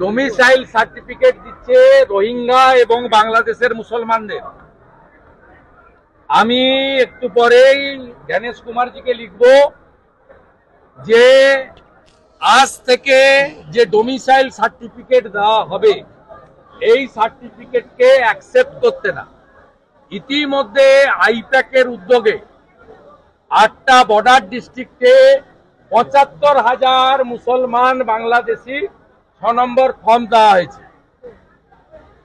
Domicile certificate দিচ্ছে রোহিঙ্গা এবং বাংলাদেশের মুসলমানদের। আমি একটু পরেই জ্ঞানেশ কুমারজিকে লিখব যে আজ থেকে যে ডোমিসাইল সার্টিফিকেট দেওয়া হবে এই সার্টিফিকেটকে অ্যাকসেপ্ট করতে না। ইতিমধ্যে আইপ্যাকের উদ্যোগে 8টা বর্ডার ডিস্ট্রিক্টে 75,000 মুসলমান বাংলাদেশি 6 নম্বর ফর্ম দেওয়া হয়েছে।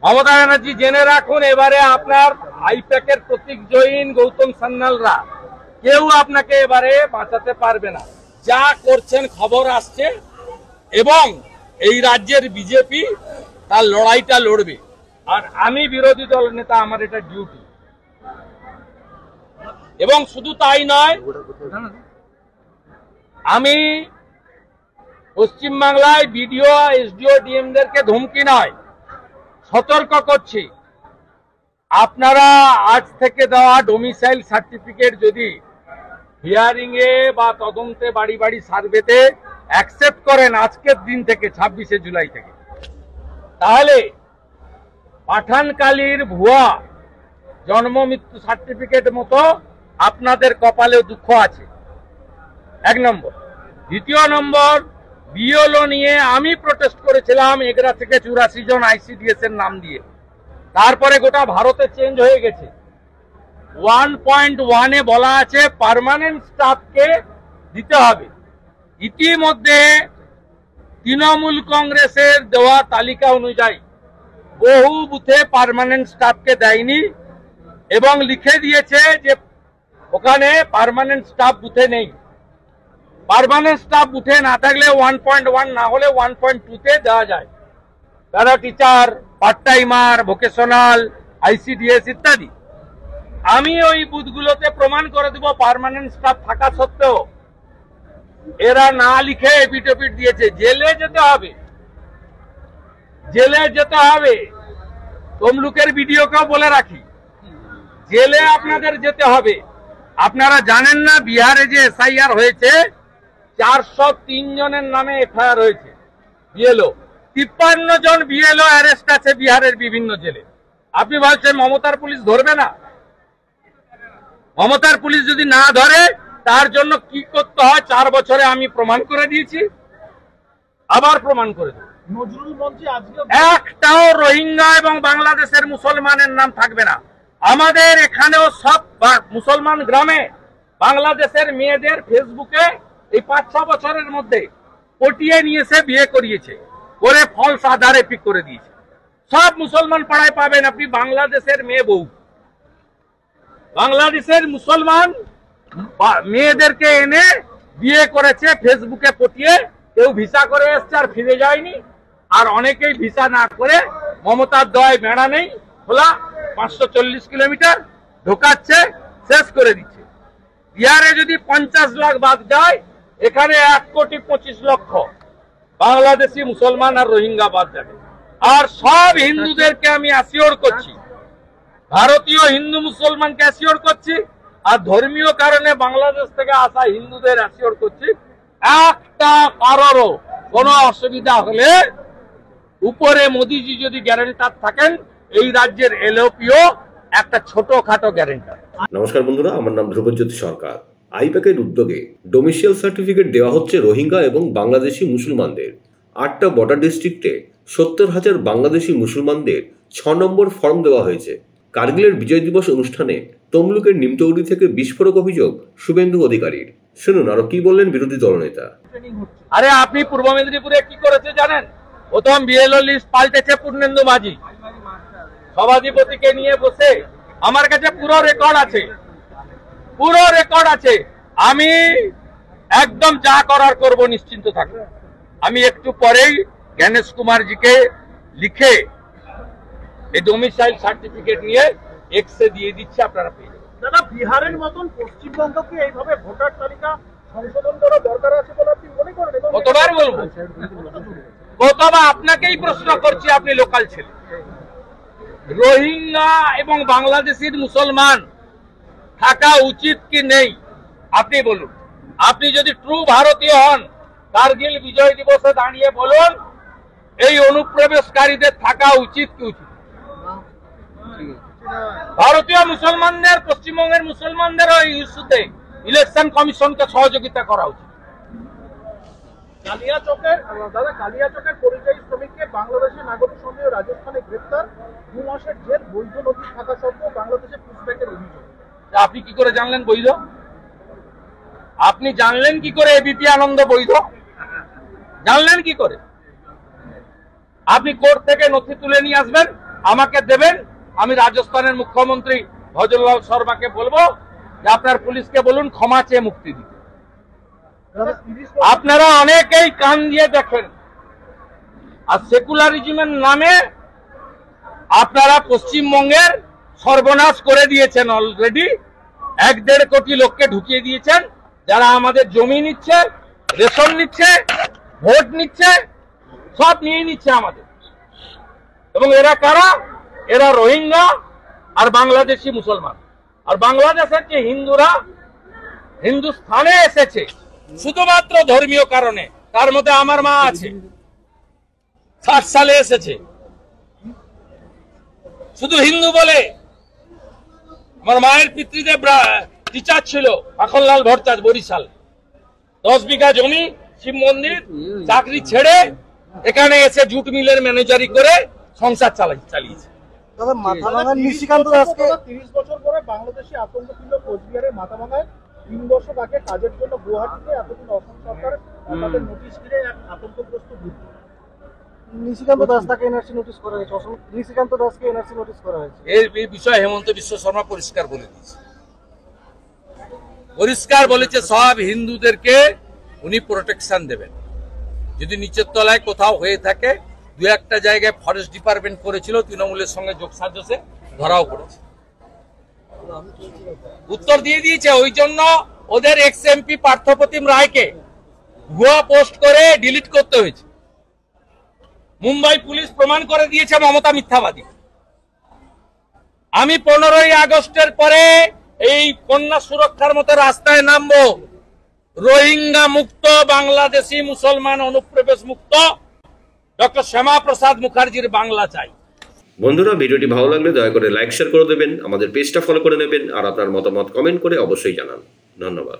মমতা ব্যানার্জি জেনে রাখুন, এবারে আপনার আইপ্যাকের প্রতীক জৈন, গৌতম সান্যালরা কেউ আপনাকে এবারে বাঁচাতে পারবে না। যা করছেন খবর আসছে এবং এই রাজ্যের বিজেপি তার লড়াইটা লড়বে। আর আমি বিরোধী দল নেতা, আমার এটা ডিউটি। এবং শুধু তাই নয়, আমি পশ্চিমবাংলায় বিডিও, এসডিও, ডিএমদেরকে ধমকি নয়, সতর্ক করছি, আপনারা আজ থেকে দেওয়া ডোমিসাইল সার্টিফিকেট যদি হিয়ারিং এ বা তদন্তে বাড়ি বাড়ি সার্ভেতে অ্যাকসেপ্ট করেন আজকের দিন থেকে 26শে জুলাই থেকে, তাহলে পাঠানকালীর ভুয়া জন্ম মৃত্যু সার্টিফিকেট মতো আপনাদের কপালে দুঃখ আছে। 1 নম্বর। দ্বিতীয় নম্বর, বিএলও নিয়ে আমি প্রোটেস্ট করেছিলাম 11 থেকে 84 জন আইসিডিএস এর নাম দিয়ে। তারপরে গোটা ভারতে চেঞ্জ হয়ে গেছে। 1.1 এ বলা আছে পার্মানেন্ট স্টাফকে দিতে হবে। ইতিমধ্যে তৃণমূল কংগ্রেসের দেওয়া তালিকা অনুযায়ী বহু বুথে পার্মানেন্ট স্টাফকে দেয়নি এবং লিখে দিয়েছে যে ওখানে পার্মানেন্ট স্টাফ বুথে নেই। পার্মানেন্ট স্টাফ বুথে না থাকলে 1.1 না হলে 1.2 দেওয়া যায়। Para teacher, part timer, vocational, ICDS ইত্যাদি। আমি ওই বুথগুলোতে প্রমাণ করে দেব পার্মানেন্ট স্টাফ থাকা সত্ত্বেও এরা না লিখে এপিট দিয়েছে। জেলে যেতে হবে, জেলে যেতে হবে। তমলুকের ভিডিওকেও বলে রাখি, জেলে আপনাদের যেতে হবে। আপনারা জানেন না বিহারে যে এসআইআর হয়েছে 403 জনের নামে এফআইআর হয়েছে বিএলও। 53 জন বিএলও অ্যারেস্ট আছে বিহারের বিভিন্ন জেলে। আপনি বলছেন মমতার পুলিশ ধরবে না? মমতার পুলিশ যদি না ধরে তার জন্য কি করতে হয় 4 বছরে আমি প্রমাণ করে দিয়েছি, আবার প্রমাণ করে দেব। নজরুল মঞ্চে আজকে একটাও রোহিঙ্গা এবং বাংলাদেশের মুসলমানের নাম থাকবে না। আমাদের এখানেও সব মুসলমান গ্রামে বাংলাদেশের মেয়েদের ফেসবুকে এই 5-6 বছরের মধ্যে পটিয়ে নিয়ে এসে বিয়ে করিয়েছে, করে ফলস আধারে পিক করে দিয়েছে। সব মুসলমান পাড়ায় পাবেন আপনি বাংলাদেশের মেয়ে বউ। বাংলাদেশের মুসলমান মেয়েদেরকে এনে বিয়ে করেছে ফেসবুকে পটিয়ে। কেউ ভিসা করে এসছে আর ফিরে যায়নি, আর অনেকেই ভিসা না করে মমতার দয়ায় বেড়া নেই, খোলা 540 কিলোমিটার ঢোকাচ্ছে, শেষ করে দিচ্ছে। বিহারে যদি 50 লাখ বাদ যায়, এখানে 1,25,00,000 বাংলাদেশি মুসলমান আর রোহিঙ্গা বাদ যাবে। আর সব হিন্দুদেরকে আমি অ্যাসিওর করছি, ভারতীয় হিন্দু মুসলমানকে অ্যাসিওর করছি, আর ধর্মীয় কারণে বাংলাদেশ থেকে আসা হিন্দুদের অ্যাসিওর করছি, একটা কারোরও কোনো অসুবিধা হলে উপরে মোদিজি যদি গ্যারান্টার থাকেন, এই রাজ্যের এলওপিও একটা ছোটখাটো গ্যারান্টার। নমস্কার বন্ধুরা, আমার নাম ধ্রুবজ্যোতি সরকার। আইপ্যাকের উদ্যোগে ডোমিসাইল সার্টিফিকেট দেওয়া হচ্ছে রোহিঙ্গা এবং বাংলাদেশি মুসলমানদের। 8টা বর্ডার ডিস্ট্রিক্টে 70,000 বাংলাদেশি মুসলমানদের 6 নম্বর ফর্ম দেওয়া হয়েছে। কার্গিলের বিজয় দিবস অনুষ্ঠানে তমলুকের নিমতৌড়ি থেকে বিস্ফোরক অভিযোগ শুভেন্দু অধিকারীর। শুনুন আরো কি বললেন বিরোধী দলনেতা। আরে আপনি পূর্ব মেদিনীপুরে কি করেছে জানেন? প্রথম বিএলও লিস্ট পাল্টেছে পূর্ণেন্দু মাঝি সভাধিপতিকে নিয়ে বসে। আমার কাছে পুরো রেকর্ড আছে, পুরো রেকর্ড আছে। আমি একদম যা করার করব, নিশ্চিন্ত থাকবো। আমি একটু পরেই জ্ঞানেশ কুমারজিকে লিখে এই ডোমিসাইল সার্টিফিকেট নিয়ে এক্সে দিয়ে দিচ্ছে, আপনারা পেয়ে যাবেন। দাদা, বিহারের মতন পশ্চিমবঙ্গকে এইভাবে ভোটার তালিকা সংশোধন করা দরকার আছে বলে আপনি মনে করেন? কতবার বলবো, কতবার আপনাকেই প্রশ্ন করছি, আপনি লোকাল ছেলে। রোহিঙ্গা এবং বাংলাদেশের মুসলমান থাকা উচিত কি নেই আপনি বলুন। আপনি যদি ট্রু ভারতীয় হন, কার্গিল বিজয় দিবসে দাঁড়িয়ে বলুন এই অনুপ্রবেশকারীদের থাকা উচিত কি উচিত? ভারতীয় মুসলমানদের, পশ্চিমবঙ্গের মুসলমানদের ওই ইস্যুতে ইলেকশন কমিশনকে সহযোগিতা করা উচিত। কালিয়াচকের পরিযায়ী শ্রমিককে বাংলাদেশের নাগরিক সন্দেহে রাজস্থানে গ্রেপ্তার, 2 মাসের জেল, বৈধ নোটিশ থাকা সত্ত্বেও বাংলাদেশে পুশব্যাকের অভিযোগ। আপনি কি করে জানলেন বৈধ? আপনি জানলেন কি করে এবিপি আনন্দ বৈধ? জানলেন কি করে? আপনি কোর্ট থেকে নথি তুলে নিয়ে আসবেন, আমাকে দেবেন, আমি রাজস্থানের মুখ্যমন্ত্রী ভজনলাল শর্মাকে বলবো যে আপনার পুলিশকে বলুন ক্ষমা চেয়ে মুক্তি দিতে। আপনারা অনেকেই কান দিয়ে দেখেন, আর সেকুলারিজমের নামে আপনারা পশ্চিমবঙ্গের সর্বনাশ করে দিয়েছেন। অলরেডি 1-1.5 কোটি লোককে ঢুকিয়ে দিয়েছেন, যারা আমাদের জমি নিচ্ছে, রেশন নিচ্ছে, ভোট নিচ্ছে, সব নিয়ে নিচ্ছে আমাদের। এবং এরা কারা? এরা রোহিঙ্গা আর বাংলাদেশি মুসলমান। আর বাংলাদেশের যে হিন্দুরা হিন্দুস্থানে এসেছে শুধুমাত্র ধর্মীয় কারণে, তার মধ্যে আমার মা আছে, 60 সালে এসেছে শুধু হিন্দু বলে। আমার মায়ের পিতৃদেব টিচার ছিল, মাখনলাল ভট্টাচার্য, বরিশাল। 10 বিঘা জমি, শিব মন্দির, চাকরি ছেড়ে এখানে এসে জুট মিলের ম্যানেজারি করে সংসার চালিয়েছে। 30 বছর পরে বাংলাদেশি আতঙ্ক ছিল কোচবিহারের মাথাভাঙায়। 3 বছর আগে কাজের জন্য গুয়াহাটিতে এতদিন অসম সরকার তাদের নোটিশ দিয়ে এক আতঙ্কগ্রস্ত ব্যক্তি নিশিকান্ত দাস তাকে এনআরসি নোটিশ করা হয়েছে। নিশিকান্ত দাসকে এনআরসি নোটিশ করা হয়েছে। এই বিষয়ে হেমন্ত বিশ্ব শর্মা পরিষ্কার বলে দিয়েছে, পরিষ্কার বলেছে সব হিন্দুদেরকে উনি প্রোটেকশন দেবেন। যদি নিচের তলায় কোথাও হয়ে থাকে, 2-1টা জায়গায় ফরেস্ট ডিপার্টমেন্ট করেছিল, তৃণমূলের সঙ্গে যোগসাজশে ধরাও পড়েছে, উত্তর দিয়ে দিয়েছে। ওই জন্য ওদের এক্স এমপি পার্থপ্রতিম রায়কে ভুয়া পোস্ট করে ডিলিট করতে হয়েছে। মুম্বাই পুলিশ প্রমাণ করে দিয়েছে মমতা মিথ্যাবাদী। আমি 15ই আগস্টের পরে এই কন্যা সুরক্ষার মতো রাস্তায় নামবো, রোহিঙ্গা মুক্ত, বাংলাদেশি মুসলমান অনুপ্রবেশ মুক্ত, ডক্টর শ্যামা প্রসাদ মুখার্জির বাংলা চাই। বন্ধুরা, ভিডিওটি ভালো লাগলে দয়া করে লাইক শেয়ার করে দেবেন, আমাদের পেজটা ফলো করে নেবেন, আর আপনার মতামত কমেন্ট করে অবশ্যই জানান। ধন্যবাদ।